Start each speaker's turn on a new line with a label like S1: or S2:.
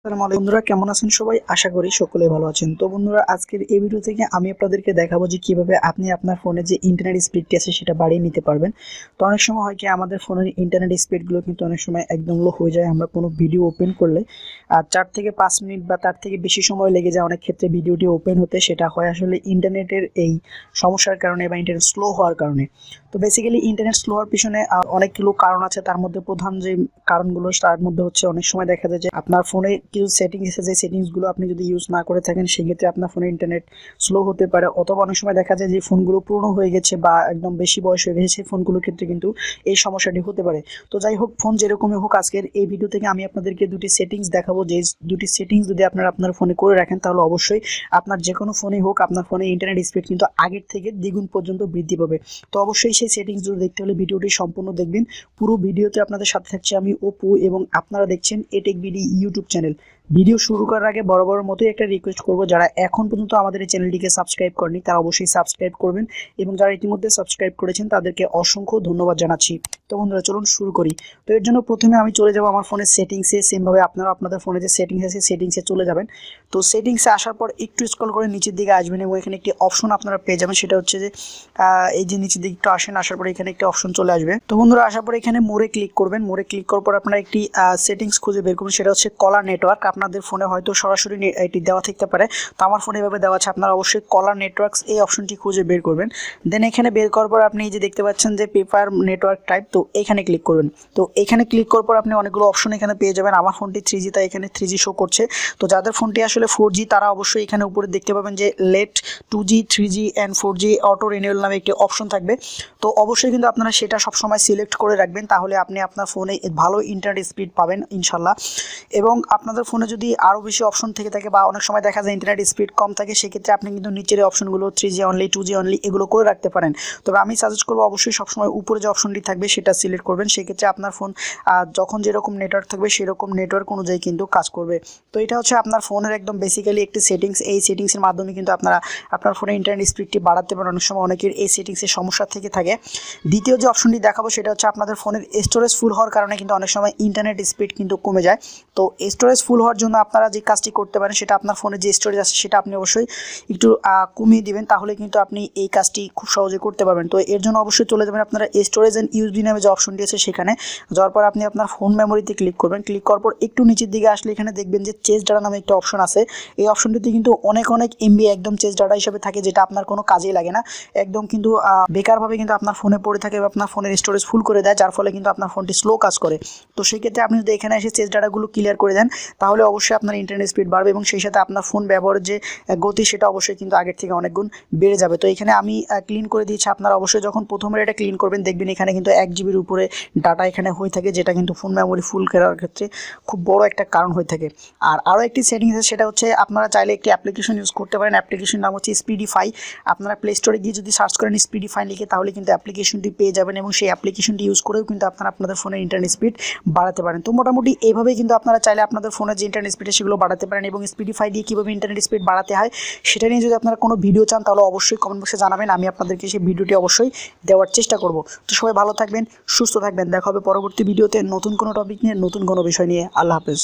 S1: আসসালামু আলাইকুম বন্ধুরা, কেমন আছেন সবাই? আশা করি সকলে ভালো আছেন। তো বন্ধুরা, আজকের এই ভিডিও থেকে আমি আপনাদেরকে দেখাবো যে কিভাবে আপনি আপনার ফোনে যে ইন্টারনেট স্পিডটি আছে সেটা বাড়িয়ে নিতে পারবেন। তো অনেক সময় হয় কি আমাদের ফোনের ইন্টারনেট স্পিডগুলো কিন্তু অনেক সময় একদম লো হয়ে যায়। আমরা কোনো ভিডিও ওপেন করলে 4 থেকে 5 মিনিট বা তার থেকে বেশি সময় লেগে যায় অনেক ক্ষেত্রে ভিডিওটি ওপেন হতে। সেটা হয় আসলে ইন্টারনেটের এই সমস্যার কারণে বা ইন্টারনেট স্লো হওয়ার কারণে। তো বেসিক্যালি ইন্টারনেট স্লো হওয়ার পিছনে অনেকগুলো কারণ আছে। তার মধ্যে প্রধান যে কারণগুলো তার মধ্যে হচ্ছে অনেক সময় দেখা যায় যে আপনার ফোনে কিছু সেটিংস আছে, যে সেটিংসগুলো আপনি যদি ইউজ না করে থাকেন সেক্ষেত্রে আপনার ফোনে ইন্টারনেট স্লো হতে পারে। অথবা অনেক সময় দেখা যায় যে ফোনগুলো পুরনো হয়ে গেছে বা একদম বেশি বয়স হয়ে গেছে, সেই ফোনগুলোর ক্ষেত্রে কিন্তু এই সমস্যাটি হতে পারে। তো যাই হোক, ফোন যেরকমই হোক, আজকের এই ভিডিও থেকে আমি আপনাদেরকে দুটি সেটিংস দেখাবো। যে দুটি সেটিংস যদি আপনারা আপনার ফোনে করে রাখেন তাহলে অবশ্যই আপনার যে কোনো ফোনেই হোক আপনার ফোনে ইন্টারনেট স্পিড কিন্তু আগের থেকে দ্বিগুণ পর্যন্ত বৃদ্ধি পাবে। তো অবশ্যই সেই সেটিংসগুলো দেখতে হলে ভিডিওটি সম্পূর্ণ দেখবেন। পুরো ভিডিওতে আপনাদের সাথে থাকছে আমি অপু, এবং আপনারা দেখছেন এটেক বিডি ইউটিউব চ্যানেল। ভিডিও শুরু করার আগে বরাবর মতোই একটা রিকোয়েস্ট করব, যারা এখন পর্যন্ত আমাদের এই চ্যানেলটিকে সাবস্ক্রাইব করেনি তারা অবশ্যই সাবস্ক্রাইব করবেন, এবং যারা ইতিমধ্যে সাবস্ক্রাইব করেছেন তাদেরকে অসংখ্য ধন্যবাদ জানাচ্ছি। তো বন্ধুরা, চলুন শুরু করি। তো এর জন্য প্রথমে আমি চলে যাব আমার ফোনের সেটিংসে। সেমভাবে আপনারা আপনাদের ফোনে যে সেটিংস আছে সেটিংসে চলে যাবেন। তো সেটিংসে আসার পর একটু স্ক্রল করে নিচের দিকে আসবেন, এবং এখানে একটি অপশন আপনারা পেয়ে যাবেন। সেটা হচ্ছে যে এই যে নিচের দিকে একটু আসেন, আসার পরে এখানে একটি অপশন চলে আসবে। তো বন্ধুরা, আসার পরে এখানে মোড়ে ক্লিক করবেন। মোড়ে ক্লিক করার পর আপনারা একটি সেটিংস খুঁজে বের করবেন। সেটা হচ্ছে কলার নেটওয়ার্ক। আপনাদের ফোনে হয়তো সরাসরি এটি দেওয়া থাকতে পারে, তো আমার ফোনে এভাবে দেওয়া আছে। আপনারা অবশ্যই কলার নেটওয়ার্কস এই অপশনটি খুঁজে বের করবেন। দেন এখানে বের করার পর আপনি এই যে দেখতে পাচ্ছেন যে পেপার নেটওয়ার্ক টাইপ, তো এখানে ক্লিক করবেন। তো এখানে ক্লিক করার পর আপনি অনেকগুলো অপশন এখানে পেয়ে যাবেন। আমার ফোনটি 3G, তাই এখানে 3G শো করছে। তো যাদের ফোনটি আসলে 4G তারা অবশ্যই এখানে উপরে দেখতে পাবেন যে late 2G 3G and 4G auto renewal নামে একটি অপশন থাকবে। তো অবশ্যই কিন্তু আপনারা সেটা সবসময় সিলেক্ট করে রাখবেন, তাহলে আপনি আপনার ফোনে ভালো ইন্টারনেট স্পিড পাবেন ইনশাল্লাহ। এবং আপনাদের ফোনে যদি আরও বেশি অপশন থেকে থাকে বা অনেক সময় দেখা যায় ইন্টারনেট স্পিড কম থাকে, সেক্ষেত্রে আপনি কিন্তু নিচের অপশনগুলো 3G অনলি 2G অনলি এগুলো করে রাখতে পারেন। তবে আমি সাজেস্ট করবো অবশ্যই সবসময় উপরে যে অপশনটি থাকবে সেটা সিলেক্ট করবেন। সেক্ষেত্রে আপনার ফোন যখন যেরকম নেটওয়ার্ক থাকবে সেরকম নেটওয়ার্ক অনুযায়ী কিন্তু কাজ করবে। তো এটা হচ্ছে আপনার ফোনের একদম বেসিক্যালি একটি সেটিংস। এই সেটিংসের মাধ্যমে কিন্তু আপনারা আপনার ফোনে ইন্টারনেট স্পিডটি বাড়াতে পারেন। অনেক সময় অনেকের এই সেটিংসের সমস্যা থেকে থাকে। দ্বিতীয় যে অপশনটি দেখাবো সেটা হচ্ছে আপনাদের ফোনের স্টোরেজ ফুল হওয়ার কারণে কিন্তু অনেক সময় ইন্টারনেট স্পিড কিন্তু কমে যায়। তো স্টোরেজ ফুল হওয়ার জন্য আপনারা যে কাজটি করতে পারেন, সেটা আপনার ফোনে যে স্টোরেজ আছে সেটা আপনি অবশ্যই একটু কমিয়ে দিবেন, তাহলে কিন্তু আপনি এই কাজটি খুব সহজে করতে পারবেন। তো এর জন্য অবশ্যই চলে যাবেন আপনারা স্টোরেজ অ্যান্ড ইউএসবি নামে যে অপশনটি আছে সেখানে। যাওয়ার পর আপনি আপনার ফোন মেমোরিতে ক্লিক করবেন। ক্লিক করার পর একটু নিচের দিকে আসলে এখানে দেখবেন যে চেস ডাটা নামে একটা অপশন আছে। এই অপশনটিতে কিন্তু অনেক এমবি একদম চেস ডাটা হিসেবে থাকে, যেটা আপনার কোনো কাজেই লাগে না। একদম কিন্তু বেকারভাবে কিন্তু আপনার ফোনে পড়ে থাকে বা আপনার ফোনের স্টোরেজ ফুল করে দেয়, যার ফলে কিন্তু আপনার ফোনটি স্লো কাজ করে। তো সেই ক্ষেত্রে আপনি যদি এখানে এসে চেস ডাটাগুলো ক্লিয়ার করে দেন তাহলে অবশ্যই আপনার ইন্টারনেট স্পিড বাড়বে, এবং সেই সাথে আপনার ফোন ব্যবহারের যে গতি সেটা অবশ্যই কিন্তু আগের থেকে অনেক গুণ বেড়ে যাবে। তো এখানে আমি ক্লিন করে দিয়েছি। আপনারা অবশ্যই যখন প্রথমে এটা ক্লিন করবেন দেখবেন এখানে কিন্তু 1 জিবির উপরে ডাটা এখানে হয়ে থাকে, যেটা কিন্তু ফোন মেমোরি ফুল করার ক্ষেত্রে খুব বড় একটা কারণ হয়ে থাকে। আর আরও একটি সেটিংস আছে, সেটা হচ্ছে আপনারা চাইলে একটি অ্যাপ্লিকেশন ইউজ করতে পারেন। অ্যাপ্লিকেশন নাম হচ্ছে স্পিডিফাই। আপনারা প্লে স্টোরে গিয়ে যদি সার্চ করেন স্পিডিফাই লিখে, তাহলে কিন্তু অ্যাপ্লিকেশনটি পেয়ে যাবেন, এবং সেই অ্যাপ্লিকেশনটি ইউজ করেও কিন্তু আপনারা আপনাদের ফোনের ইন্টারনেট স্পিড বাড়াতে পারেন। তো মোটামুটি এইভাবেই কিন্তু আপনারা চাইলে আপনাদের ফোনের যে ইন্টারনেট স্পিড সেগুলো বাড়াতে পারেন। এবং স্পিডিফাই দিয়ে কীভাবে ইন্টারনেট স্পিড বাড়াতে হয় সেটা নিয়ে যদি আপনারা কোনো ভিডিও চান তাহলে অবশ্যই কমেন্ট বক্সে জানাবেন, আমি আপনাদেরকে সেই ভিডিওটি অবশ্যই দেওয়ার চেষ্টা করব। তো সবাই ভালো থাকবেন, সুস্থ থাকবেন। দেখা হবে পরবর্তী ভিডিওতে নতুন কোনো টপিক নিয়ে, নতুন কোনো বিষয় নিয়ে। আল্লাহ হাফেজ।